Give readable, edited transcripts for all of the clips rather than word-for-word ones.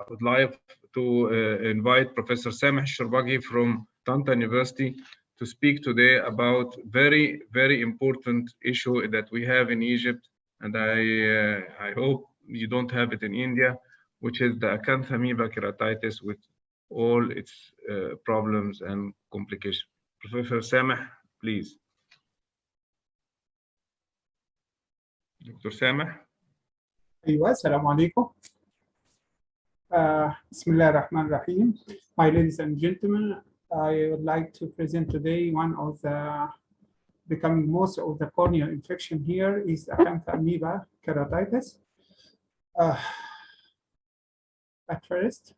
would like to invite Professor Sameh Sharbagi from Tanta University to speak today about very, very important issue that we have in Egypt, and I hope you don't have it in India, which is the acanthamoeba keratitis with all its problems and complications. Professor Sameh, please. Dr. Sameh. أيوة السلام عليكم. بسم الله الرحمن الرحيم. My ladies and gentlemen, I would like to present today one of the becoming most of the corneal infection here is acanthamoeba keratitis. At first,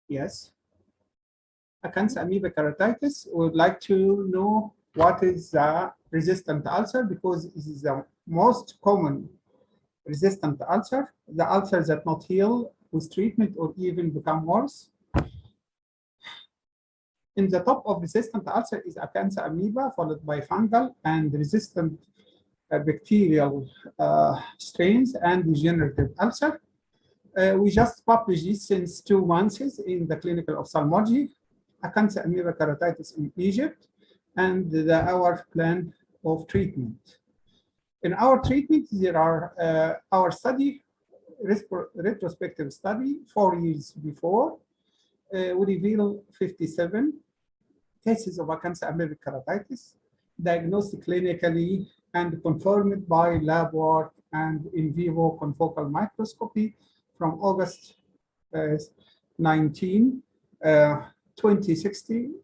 yes, acanthamoeba keratitis. We would like to know what is the resistant ulcer, because this is the most common resistant ulcer, the ulcers that not heal with treatment or even become worse. In the top of resistant ulcer is acanthamoeba, followed by fungal and resistant bacterial strains and degenerative ulcer. We just published this since 2 months in the clinical ophthalmology, acanthamoeba keratitis in Egypt, and our plan of treatment. In our treatment, there are our study, retrospective study, 4 years before, we reveal 57 cases of acanthamoeba keratitis, diagnosed clinically and confirmed by lab work and in vivo confocal microscopy from August 19, 2016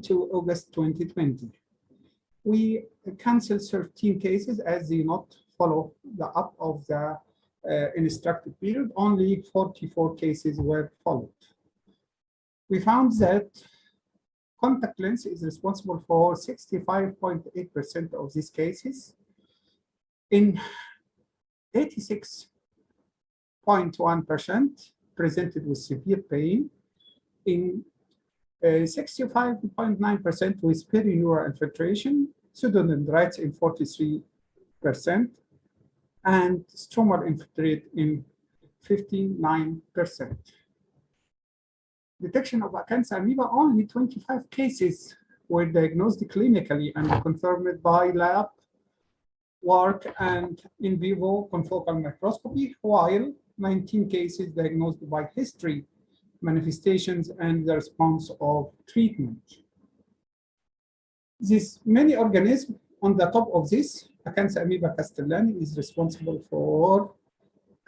to August 2020. We canceled 13 cases as they not follow the up of the instructed period. Only 44 cases were followed. We found that contact lens is responsible for 65.8% of these cases. In 86.1% presented with severe pain. In 65.9% with perineural infiltration, pseudodendrites in 43%, and stromal infiltrate in 59%. Detection of acanthamoeba, only 25 cases were diagnosed clinically and confirmed by lab work and in vivo confocal microscopy, while 19 cases diagnosed by history, manifestations, and the response of treatment. This many organisms on the top of this, acanthamoeba castellani is responsible for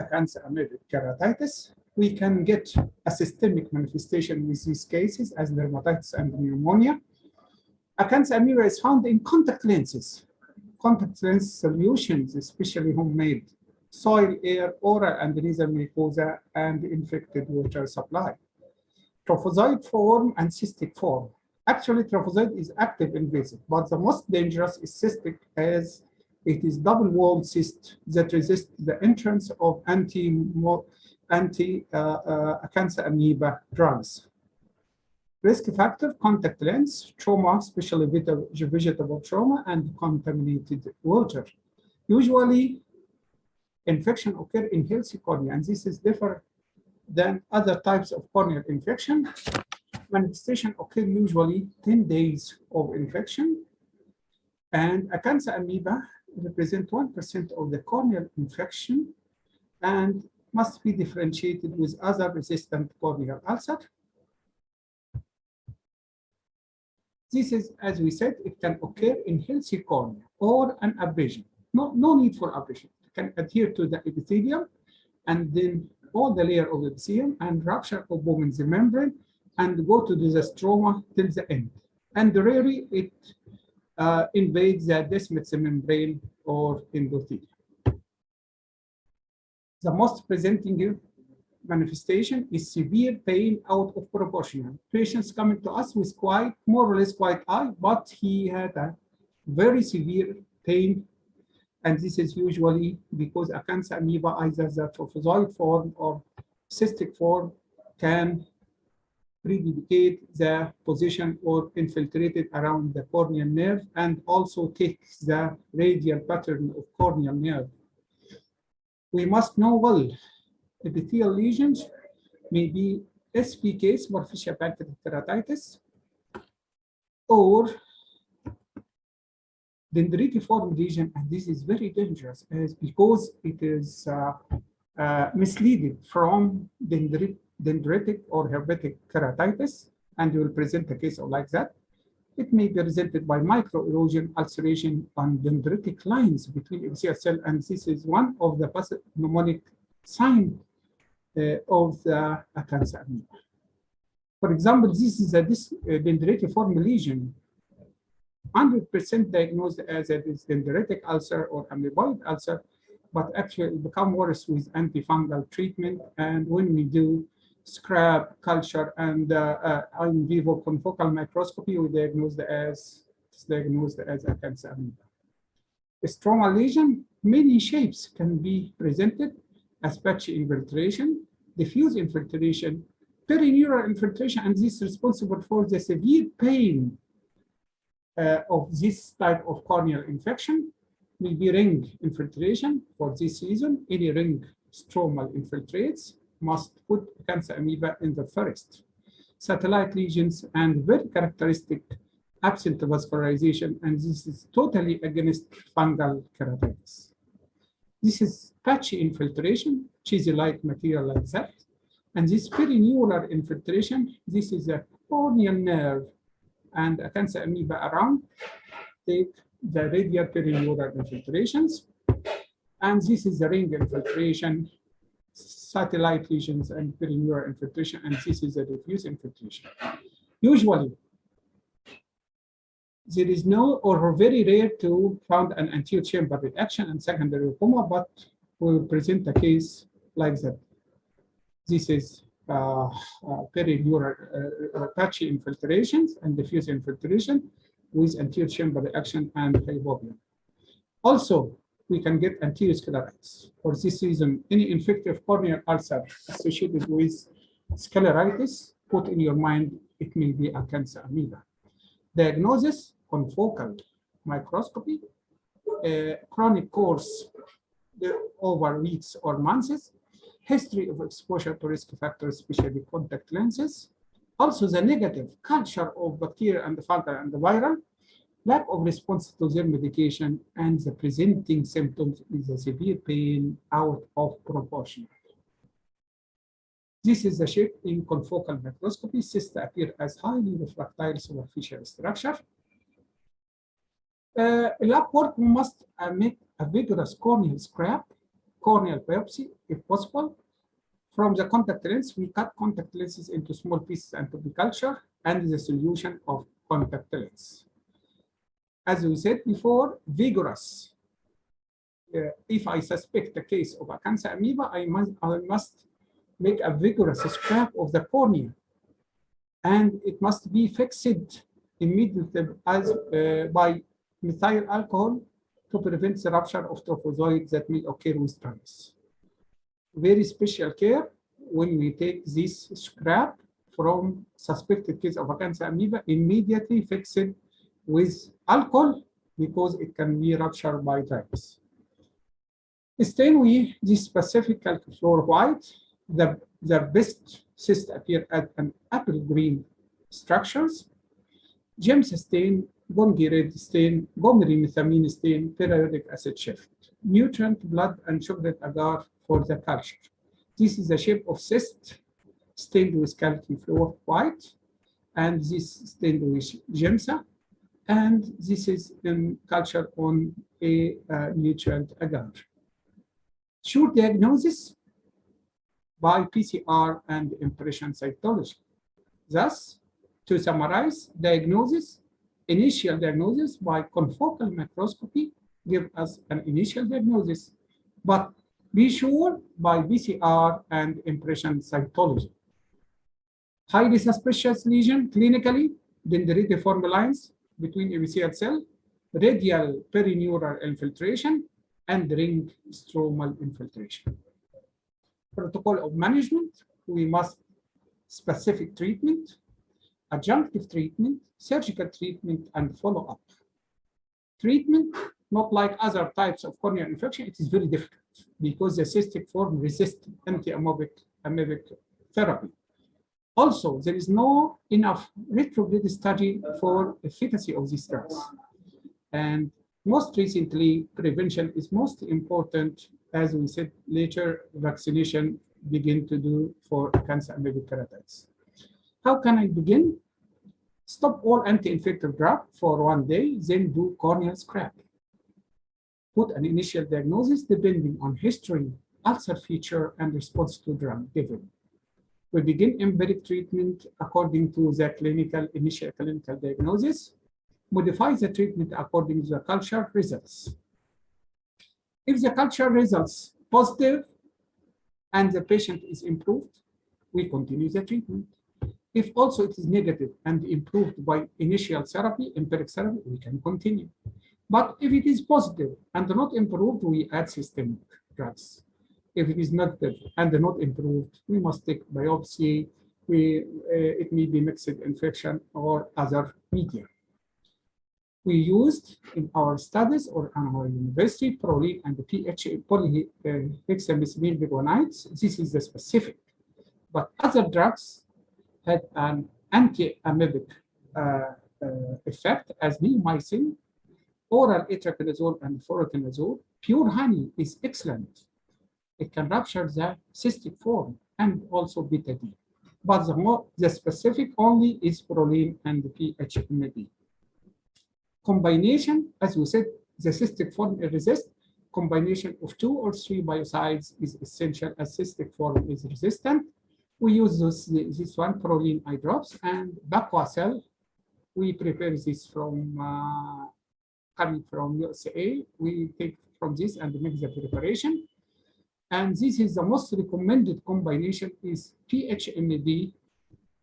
acanthamoeba keratitis. We can get a systemic manifestation with these cases as dermatitis and pneumonia. Acanthamoeba is found in contact lenses, contact lens solutions, especially homemade, soil, air, oral and nasal mucosa, and infected water supply. Trophozoite form and cystic form. Actually, trophozoite is active invasive, but the most dangerous is cystic, as it is double-walled cyst that resists the entrance of anti-acanthamoeba drugs. Risk factor: contact lens, trauma, especially vegetable trauma, and contaminated water. Usually, infection occur in healthy cornea, and this is different than other types of corneal infection. Manifestation occur usually 10 days of infection, and acanthamoeba represent 1% of the corneal infection and must be differentiated with other resistant corneal ulcer. This is, as we said, it can occur in healthy cornea or an abrasion. No need for abrasion. It can adhere to the epithelium and then all the layer of the epithelium and rupture of Bowman's membrane and go to the stroma till the end. And rarely it invades the Descemet's membrane or endothelium. The most presenting manifestation is severe pain out of proportion. Patients coming to us with more or less quiet eye, but he had a very severe pain, and this is usually because acanthamoeba, either the trophozoite form or cystic form, can predicate the position or infiltrated around the corneal nerve, and also takes the radial pattern of corneal nerve. We must know well, epithelial lesions may be SPK, superficial pancreatic keratitis, or dendritiform lesion, and this is very dangerous because it is misleading from dendritic or herpetic keratitis, and you will present a case of like that. It may be presented by microerosion, ulceration on dendritic lines between epithelial cell, and this is one of the pathognomonic signs of the cancer amoeba. For example, this is a dendritiform lesion, 100% diagnosed as a dendritic ulcer or amoeboid ulcer, but actually it becomes worse with antifungal treatment. And when we do scrap culture and in vivo confocal microscopy, we diagnosed as a cancer amoeba. A stromal lesion, many shapes can be presented as patchy infiltration, diffuse infiltration, perineural infiltration, and this is responsible for the severe pain of this type of corneal infection. Will be ring infiltration. For this reason, any ring stromal infiltrates must put cancer amoeba in the first. Satellite lesions and very characteristic absent vascularization, and this is totally against fungal keratitis. This is patchy infiltration, cheesy-like material like that. And this perineural infiltration, this is a corneal nerve and a cancer amoeba around. Take the radial perineural infiltrations. And this is the ring infiltration, satellite lesions and perineural infiltration, and this is a diffuse infiltration. Usually, there is no or very rare to find an anterior chamber reaction and secondary coma, but we will present a case like that. This is perineural patchy infiltrations and diffuse infiltration with anterior chamber reaction and hypopia. Also, we can get anterior scleritis. For this reason, any infective corneal ulcer associated with scleritis, put in your mind it may be a cancer amoeba. Diagnosis, confocal microscopy, chronic course over weeks or months, history of exposure to risk factors, especially contact lenses. Also, the negative culture of bacteria and the fungal and the viral, lack of response to their medication, and the presenting symptoms is a severe pain out of proportion. This is the shape in confocal microscopy. Cysts appear as highly refractile superficial structure. Lab work must make a vigorous corneal scrap, corneal biopsy, if possible. From the contact lens, we cut contact lenses into small pieces and to be cultured, and the solution of contact lens. As we said before, vigorous. If I suspect a case of a cancer amoeba, I must make a vigorous scrap of the cornea, and it must be fixed immediately as by methyl alcohol to prevent the rupture of trophozoids that may occur with dryness. Very special care when we take this scrap from suspected case of a cancer amoeba, immediately fix it with alcohol because it can be ruptured by dryness. Stain this specific calcifluor white. The best cysts appear at an apple green structures. Gems stain, Golgi red stain, gomerymethamine stain, periodic acid shift. Nutrient, blood, and chocolate agar for the culture. This is the shape of cyst stained with calcifluor white, and this stained with gemsa, and this is in culture on a nutrient agar. Sure diagnosis by PCR and impression cytology. Thus, to summarize, diagnosis, initial diagnosis by confocal microscopy give us an initial diagnosis, but be sure by PCR and impression cytology. Highly suspicious lesion, clinically, dendritiform lines between epithelial cell, radial perineural infiltration, and ring stromal infiltration. Protocol of management, we must specific treatment, adjunctive treatment, surgical treatment, and follow-up. Treatment, not like other types of corneal infection, it is very difficult because the cystic form resists anti-amoebic therapy. Also, there is no enough retrograde study for efficacy of these drugs. And most recently, prevention is most important, as we said later, vaccination begin to do for cancer amoebic keratitis. How can I begin? Stop all anti-infective drug for 1 day, then do corneal scrap. Put an initial diagnosis depending on history, ulcer feature, and response to drug given. We begin empiric treatment according to the initial clinical diagnosis, modify the treatment according to the culture results. If the culture results positive and the patient is improved, we continue the treatment. If also it is negative and improved by initial therapy, empiric therapy, we can continue. But if it is positive and not improved, we add systemic drugs. If it is negative and not improved, we must take biopsy. It may be mixed infection or other media. We used in our studies or in our university proline and the polyhexamethylene biguanides. This is the specific. But other drugs had an anti-amoebic effect as neomycin, oral itraconazole and fluoroconazole. Pure honey is excellent. It can rupture the cystic form and also betadine. But the specific only is proline and the PHMB. Combination, as we said, the cystic form resist. Combination of 2 or 3 biocides is essential as cystic form is resistant. We use this one, proline eye drops, and Baquacel. We prepare this from coming from USA. We take from this and make the preparation. And this is the most recommended combination is PHMB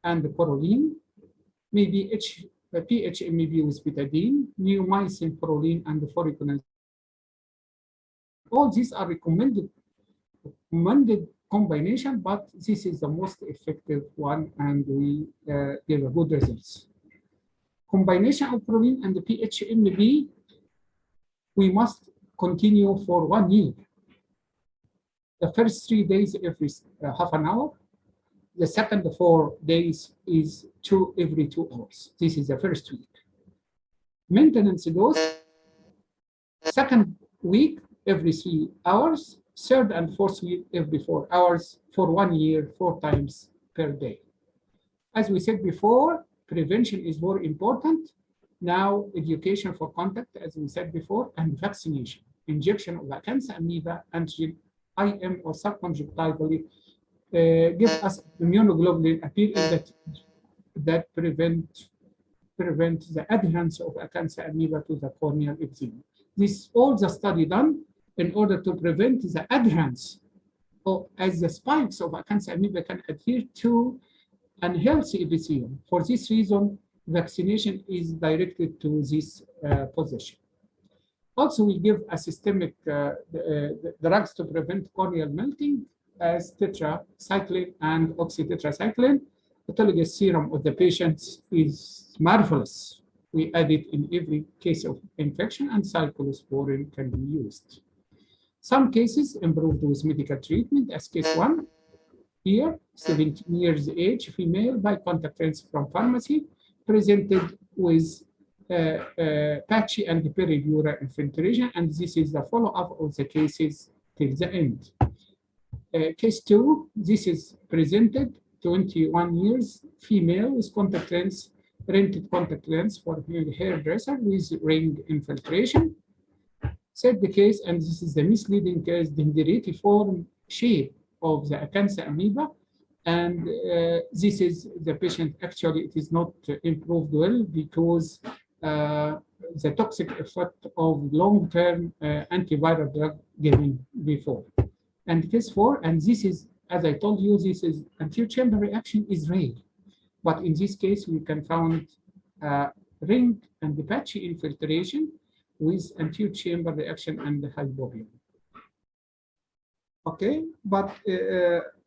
and proline, maybe PHMB with betadine, neomycin, proline, and fluoroconazole. All these are recommended combination, but this is the most effective one, and we give a good results. Combination of proline and the PHMB, we must continue for 1 year. The first 3 days every half an hour. The second 4 days is every 2 hours. This is the first week. Maintenance dose, second week every 3 hours, third and fourth week every 4 hours for 1 year, 4 times per day. As we said before, prevention is more important. Now, education for contact, as we said before, and vaccination. Injection of the cancer amoeba antigen IM or subconjunctivally give us immunoglobulin appear that prevent the adherence of a cancer amoeba to the corneal epithelium. This all the study done in order to prevent the adherence, or as the spikes of a cancer amoeba can adhere to unhealthy epithelium. For this reason, vaccination is directed to this position. Also, we give a systemic drugs to prevent corneal melting as tetracycline and oxytetracycline. Autologous serum of the patients is marvelous. We add it in every case of infection, and cyclosporin can be used. Some cases improved with medical treatment, as case 1 here, 17 years age, female by contact lens from pharmacy, presented with patchy and peridural infiltration, and this is the follow-up of the cases till the end. Case 2, this is presented, 21 years, female with contact lens, rented contact lens for hairdresser with ring infiltration. Said the case, and this is the misleading case, the dendritiform shape of the cancer amoeba, and this is the patient, actually it is not improved well because the toxic effect of long-term antiviral drug given before. And case 4, and this is, as I told you, this is anterior chamber reaction is rare, but in this case we can find ring and the patchy infiltration with anterior chamber reaction and hypopyon. Okay, but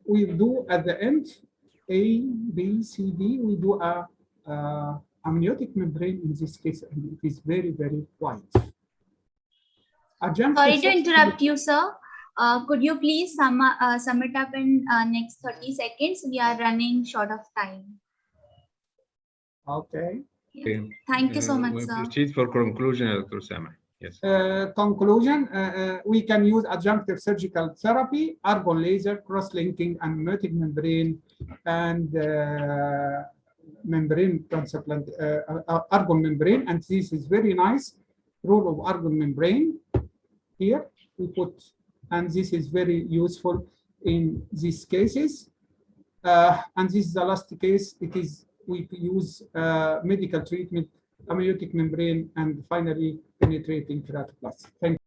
we do at the end A, B, C, D, we do a amniotic membrane in this case, and it is very, very wide. Sorry to interrupt you, sir. Could you please sum it up in next 30 seconds? We are running short of time. Okay. Yeah. Thank you so much, we sir. proceed for conclusion, Dr. Sameh. Yes. Conclusion, we can use adjunctive surgical therapy, argon laser, cross-linking, amniotic membrane, and membrane transplant, argon membrane. And this is very nice role of argon membrane. Here we put, and this is very useful in these cases. And this is the last case. It is, we use medical treatment, amniotic membrane, and finally penetrating keratoplasts. Thank you.